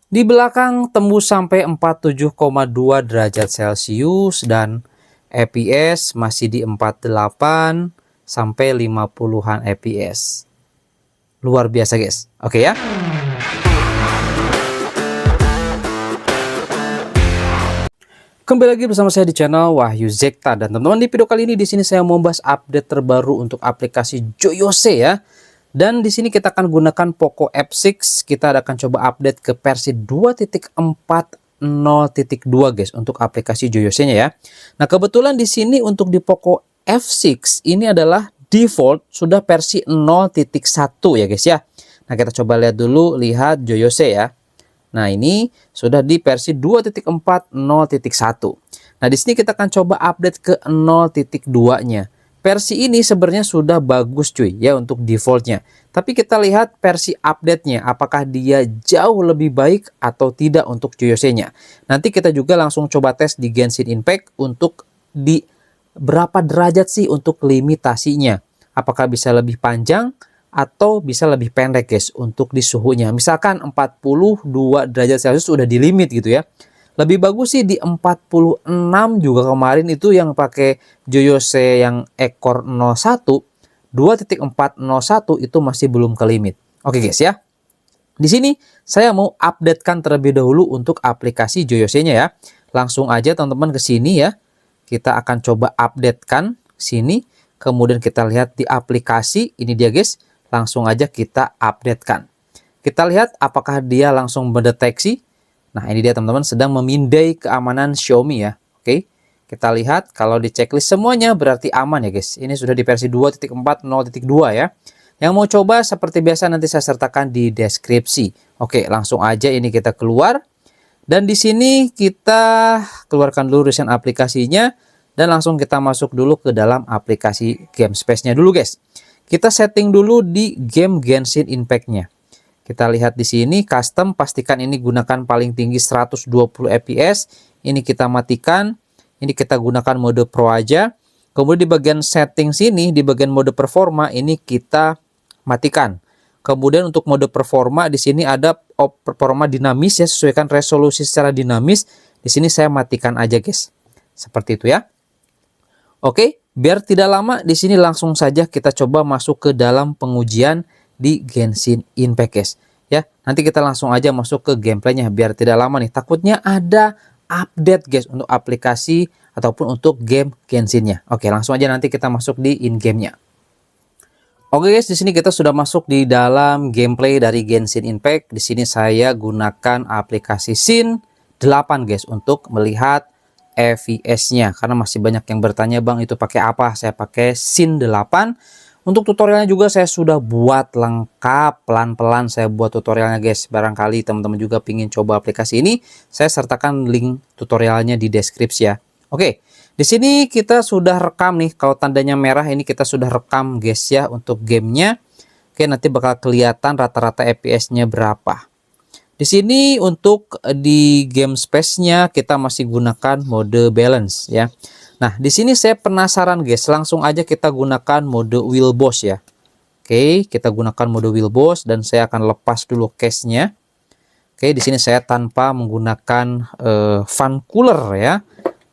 Di belakang tembus sampai 47,2 derajat Celcius dan FPS masih di 48 sampai 50-an FPS. Luar biasa guys. Oke ya. Kembali lagi bersama saya di channel Wahyu Zekta, dan teman-teman, di video kali ini di sini saya mau bahas update terbaru untuk aplikasi Joyose ya. Dan di sini kita akan gunakan Poco F6. Kita akan coba update ke versi 2.40.2 guys untuk aplikasi Joyose-nya ya. Nah, kebetulan di sini untuk di Poco F6 ini adalah default sudah versi 0.1 ya guys ya. Nah, kita coba lihat dulu, lihat Joyose ya. Nah, ini sudah di versi 2.40.1. Nah, di sini kita akan coba update ke 0.2-nya. Versi ini sebenarnya sudah bagus cuy ya untuk defaultnya. Tapi kita lihat versi update-nya, apakah dia jauh lebih baik atau tidak untuk Joyose-nya. Nanti kita juga langsung coba tes di Genshin Impact untuk di berapa derajat sih untuk limitasinya. Apakah bisa lebih panjang atau bisa lebih pendek guys untuk di suhunya. Misalkan 42 derajat Celcius sudah di limit gitu ya. Lebih bagus sih di 46 juga, kemarin itu yang pakai Joyose yang ekor 01 2.401 itu masih belum ke limit. Oke guys ya. Di sini saya mau updatekan terlebih dahulu untuk aplikasi Joyose-nya ya. Langsung aja teman-teman ke sini ya. Kita akan coba updatekan sini. Kemudian kita lihat di aplikasi, ini dia guys. Langsung aja kita updatekan. Kita lihat apakah dia langsung mendeteksi. Nah, ini dia teman-teman, sedang memindai keamanan Xiaomi ya. Oke, kita lihat kalau di checklist semuanya berarti aman ya guys. Ini sudah di versi 2.40.2 ya. Yang mau coba seperti biasa nanti saya sertakan di deskripsi. Oke, langsung aja ini kita keluar. Dan di sini kita keluarkan dulu recent aplikasinya. Dan langsung kita masuk dulu ke dalam aplikasi game space-nya dulu guys. Kita setting dulu di game Genshin Impact-nya. Kita lihat di sini custom, pastikan ini gunakan paling tinggi 120 fps. Ini kita matikan. Ini kita gunakan mode pro aja. Kemudian di bagian setting sini, di bagian mode performa ini kita matikan. Kemudian untuk mode performa di sini ada performa dinamis ya, sesuaikan resolusi secara dinamis. Di sini saya matikan aja guys. Seperti itu ya. Oke. Biar tidak lama, di sini langsung saja kita coba masuk ke dalam pengujian di Genshin Impact guys. Ya, nanti kita langsung aja masuk ke gameplaynya biar tidak lama nih. Takutnya ada update guys untuk aplikasi ataupun untuk game Genshin-nya. Oke, langsung aja nanti kita masuk di in-game-nya. Oke guys, di sini kita sudah masuk di dalam gameplay dari Genshin Impact. Di sini saya gunakan aplikasi Sin 8 guys untuk melihat FPS-nya, karena masih banyak yang bertanya, Bang, itu pakai apa? Saya pakai Sin 8. Untuk tutorialnya juga saya sudah buat lengkap, pelan-pelan saya buat tutorialnya guys. Barangkali teman-teman juga pingin coba aplikasi ini, saya sertakan link tutorialnya di deskripsi ya. Oke, di sini kita sudah rekam nih. Kalau tandanya merah ini kita sudah rekam guys ya untuk gamenya. Oke, nanti bakal kelihatan rata-rata FPS-nya berapa. Di sini untuk di game space-nya kita masih gunakan mode balance ya. Nah, di sini saya penasaran guys, langsung aja kita gunakan mode wheel boss ya. Oke, kita gunakan mode wheel boss dan saya akan lepas dulu case-nya. Oke, di sini saya tanpa menggunakan fan cooler ya.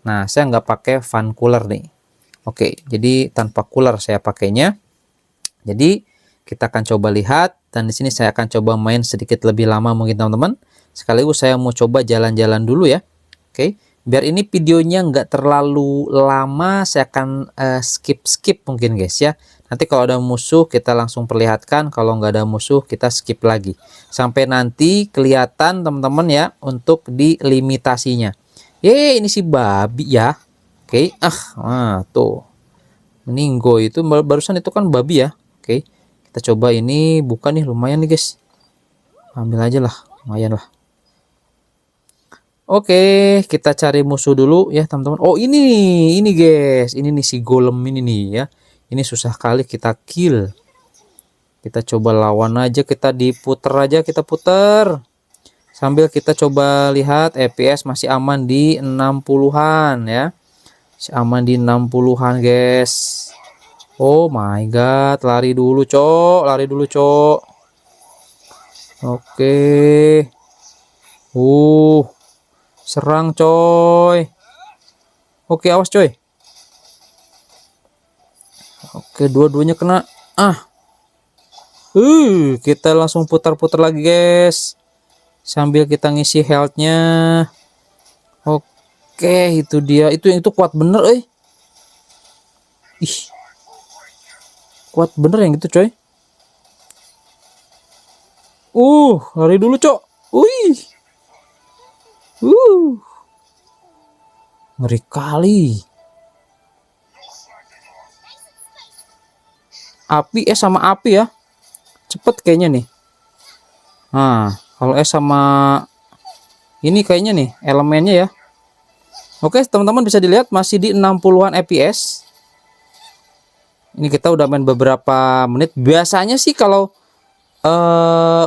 Nah, saya nggak pakai fan cooler nih. Oke, jadi tanpa cooler saya pakainya. Jadi kita akan coba lihat, dan di sini saya akan coba main sedikit lebih lama mungkin teman-teman. Sekaligus saya mau coba jalan-jalan dulu ya. Oke, biar ini videonya nggak terlalu lama, saya akan skip mungkin guys ya. Nanti kalau ada musuh kita langsung perlihatkan, kalau nggak ada musuh kita skip lagi. Sampai nanti kelihatan teman-teman ya untuk di limitasinya. Ini si babi ya. Oke, tuh. Meninggo itu barusan itu kan babi ya. Oke. Kita coba ini, bukan nih, lumayan nih guys. Ambil aja lah, lumayan lah. Oke, kita cari musuh dulu ya teman-teman. Oh ini guys, ini nih si golem ini nih ya. Ini susah kali kita kill. Kita coba lawan aja, kita diputer aja, kita puter. Sambil kita coba lihat FPS masih aman di 60-an ya. Masih aman di 60-an guys. Oh my god, lari dulu cok, lari dulu cok. Oke. Serang coy. Oke, awas coy. Oke, dua-duanya kena. Kita langsung putar-putar lagi guys, sambil kita ngisi healthnya. Oke, itu dia. Itu kuat bener, Ih, kuat bener yang itu coy. Lari dulu cok. Wih. Ngeri kali. Api sama api ya. Cepet kayaknya nih. Nah, kalau sama ini kayaknya nih elemennya ya. Oke, teman-teman bisa dilihat masih di 60-an fps. Ini kita udah main beberapa menit. Biasanya sih kalau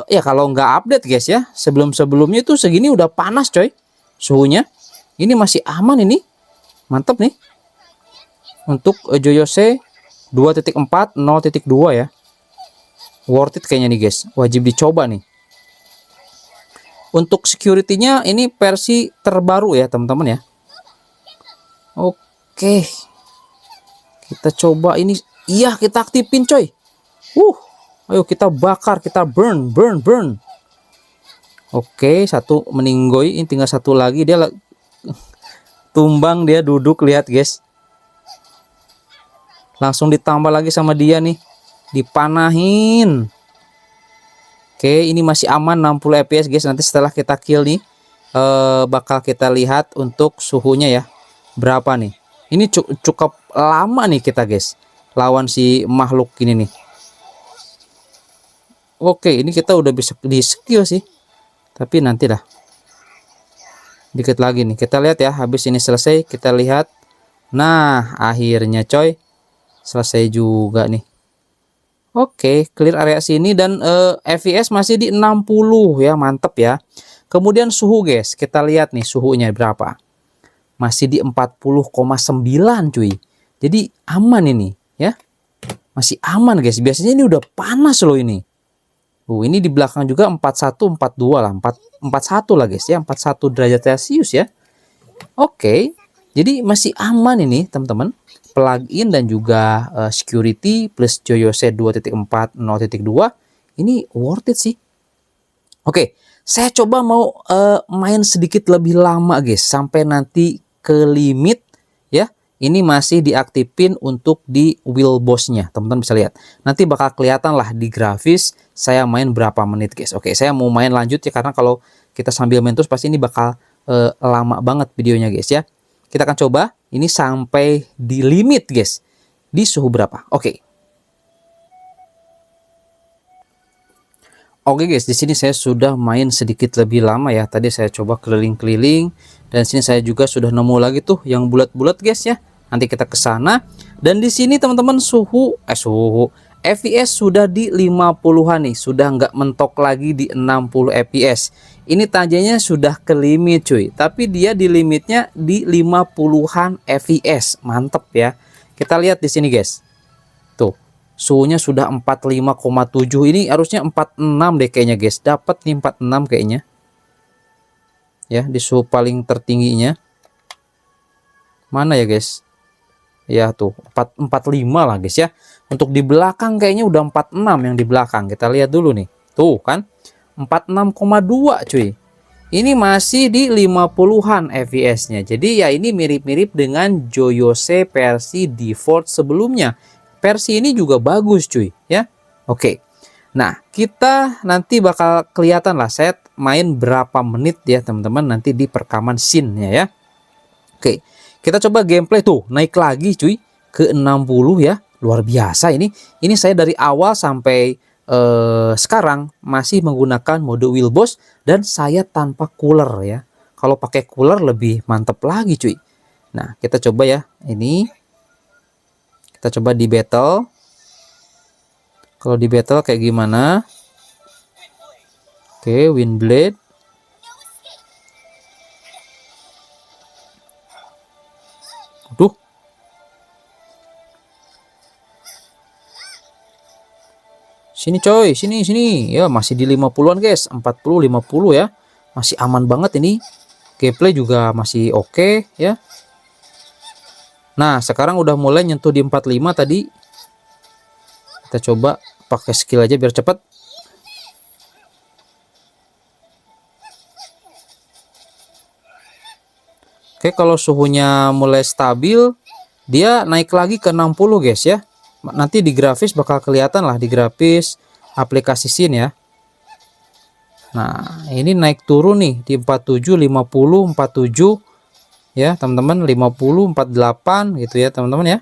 ya kalau nggak update guys ya, sebelumnya itu segini udah panas coy suhunya. Ini masih aman ini, mantap nih untuk Joyose 2.4 0.2 ya. Worth it kayaknya nih guys, wajib dicoba nih. Untuk security-nya ini versi terbaru ya teman-teman ya. Oke, kita coba ini. Iya, kita aktifin coy. Ayo kita bakar, kita burn. Oke, satu meninggoy, ini tinggal satu lagi. Dia tumbang, dia duduk, lihat guys. Langsung ditambah lagi sama dia nih, dipanahin. Oke, ini masih aman 60 fps guys. Nanti setelah kita kill nih, bakal kita lihat untuk suhunya ya, berapa nih. Ini cukup lama nih kita guys lawan si makhluk ini nih. Oke, ini kita udah bisa di skill sih, tapi nanti dah dikit lagi nih. Kita lihat ya, habis ini selesai kita lihat. Nah, akhirnya coy selesai juga nih. Oke, clear area sini dan fps masih di 60 ya, mantep ya. Kemudian suhu guys, kita lihat nih suhunya berapa. Masih di 40,9 cuy. Jadi aman ini ya. Masih aman guys. Biasanya ini udah panas loh ini. Ini di belakang juga 41, 42 lah, 41 lah guys ya, 41 derajat Celcius ya. Oke, jadi masih aman ini teman-teman. Plugin dan juga security plus Joyose 2.4 0.2 ini worth it sih. Oke, saya coba mau main sedikit lebih lama guys, sampai nanti ke limit ya. Ini masih diaktifin untuk di wheel bossnya, teman-teman bisa lihat. Nanti bakal kelihatan lah di grafis saya main berapa menit guys. Oke, saya mau main lanjut ya, karena kalau kita sambil main terus pasti ini bakal lama banget videonya guys ya. Kita akan coba ini sampai di limit guys. Di suhu berapa? Oke. Oke guys, di sini saya sudah main sedikit lebih lama ya. Tadi saya coba keliling-keliling dan sini saya juga sudah nemu lagi tuh yang bulat-bulat guys ya. Nanti kita ke sana dan di sini teman-teman suhu fps sudah di 50-an nih, sudah nggak mentok lagi di 60 fps. Ini tandanya sudah ke limit cuy, tapi dia di limitnya di 50-an fps. Mantep ya. Kita lihat di sini guys. Tuh. Suhunya sudah 45,7. Ini harusnya 46 deh kayaknya guys. Dapat nih 46 kayaknya. Ya, di suhu paling tertingginya. Mana ya guys? Ya tuh 45 lah guys ya. Untuk di belakang kayaknya udah 46 yang di belakang. Kita lihat dulu nih. Tuh kan 46,2 cuy. Ini masih di 50-an fps-nya. Jadi ya ini mirip-mirip dengan Joyose versi default sebelumnya. Versi ini juga bagus cuy ya. Oke. Nah, kita nanti bakal kelihatan lah saya main berapa menit ya teman-teman nanti di perekaman scene-nya ya. Oke. Kita coba gameplay tuh, naik lagi cuy ke 60 ya. Luar biasa ini. Ini saya dari awal sampai sekarang masih menggunakan mode wheel boss dan saya tanpa cooler ya. Kalau pakai cooler lebih mantep lagi cuy. Nah, kita coba ya. Ini kita coba di battle. Kalau di battle kayak gimana? Oke, Windblade. Aduh. Sini coy, sini. Ya, masih di 50-an guys. 40 50 ya. masih aman banget ini. Gameplay juga masih oke ya. Nah, sekarang udah mulai nyentuh di 45 tadi. Kita coba pakai skill aja biar cepet. Oke, kalau suhunya mulai stabil, dia naik lagi ke 60 guys ya. Nanti di grafis bakal kelihatan lah, di grafis aplikasi Syn ya. Nah, ini naik turun nih di 47, 50, 47 ya, teman-teman, 50, 48 gitu ya, teman-teman ya.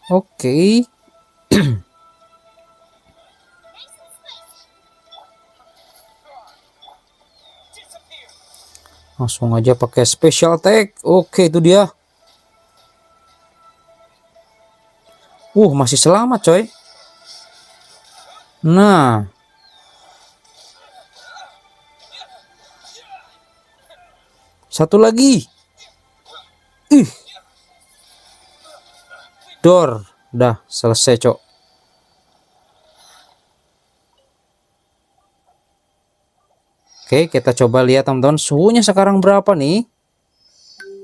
Oke. Langsung aja pakai special attack. Oke, itu dia. Masih selamat coy. Nah, satu lagi. Dor, dah selesai cok. Oke, kita coba lihat teman-teman, suhunya sekarang berapa nih?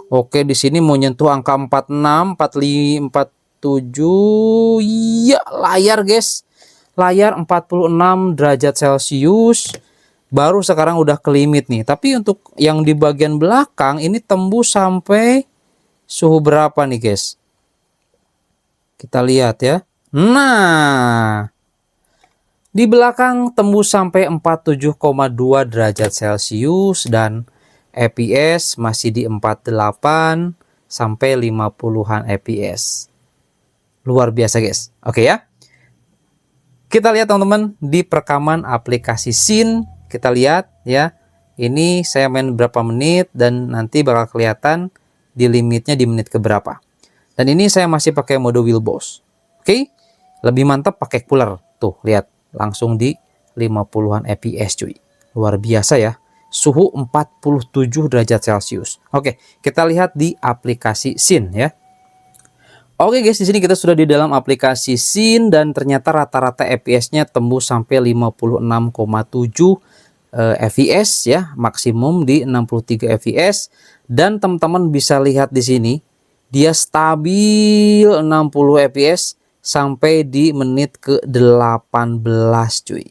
Oke, di sini mau nyentuh angka 46, 45, 47. Iya, layar guys. Layar 46 derajat Celcius. Baru sekarang udah ke limit nih. Tapi untuk yang di bagian belakang ini tembus sampai suhu berapa nih guys? Kita lihat ya. Nah, di belakang tembus sampai 47,2 derajat Celcius dan FPS masih di 48 sampai 50-an FPS. Luar biasa guys. Oke ya. Kita lihat teman-teman di perekaman aplikasi Syn, kita lihat ya. Ini saya main berapa menit dan nanti bakal kelihatan di limitnya di menit keberapa. Dan ini saya masih pakai mode wheel boss. Oke. Lebih mantap pakai cooler. Tuh, lihat. Langsung di 50-an fps cuy. Luar biasa ya. Suhu 47 derajat Celcius. Oke, kita lihat di aplikasi Syn ya. Oke guys, di sini kita sudah di dalam aplikasi Syn dan ternyata rata-rata fps-nya tembus sampai 56,7 fps ya, maksimum di 63 fps dan teman-teman bisa lihat di sini dia stabil 60 fps sampai di menit ke-18 cuy.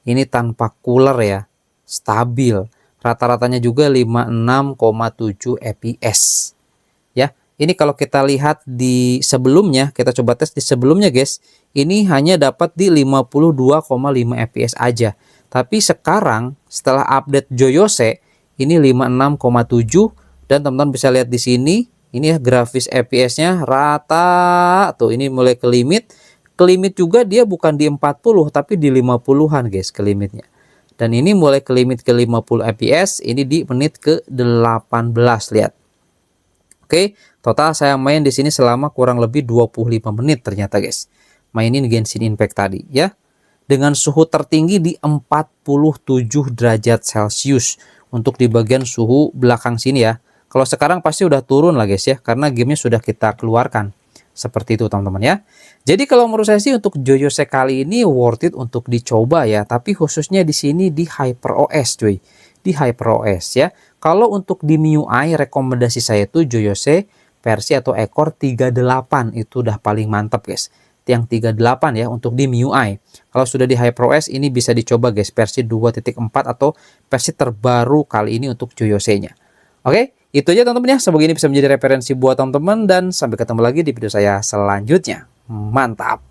Ini tanpa cooler ya. Stabil. Rata-ratanya juga 56,7 fps. Ya, ini kalau kita lihat di sebelumnya, kita coba tes di sebelumnya guys. Ini hanya dapat di 52,5 fps aja. Tapi sekarang setelah update Joyose ini 56,7 dan teman-teman bisa lihat di sini. Ini ya grafis FPS-nya rata. Tuh ini mulai ke limit. Ke limit juga dia bukan di 40 tapi di 50-an guys ke limitnya. Dan ini mulai ke limit ke 50 FPS. Ini di menit ke-18 lihat. Oke, total saya main di sini selama kurang lebih 25 menit ternyata guys. Mainin Genshin Impact tadi ya. Dengan suhu tertinggi di 47 derajat Celcius untuk di bagian suhu belakang sini ya. Kalau sekarang pasti udah turun lah guys ya, karena gamenya sudah kita keluarkan. Seperti itu teman-teman ya. Jadi kalau menurut saya sih untuk Joyose kali ini worth it untuk dicoba ya. Tapi khususnya di sini di HyperOS cuy. Di HyperOS ya. Kalau untuk di MIUI rekomendasi saya itu Joyose versi atau ekor 38. Itu udah paling mantap guys. Yang 38 ya untuk di MIUI. Kalau sudah di HyperOS ini bisa dicoba guys versi 2.4 atau versi terbaru kali ini untuk Joyose-nya. Oke, itu aja teman-teman ya. Semoga ini bisa menjadi referensi buat teman-teman dan sampai ketemu lagi di video saya selanjutnya. Mantap.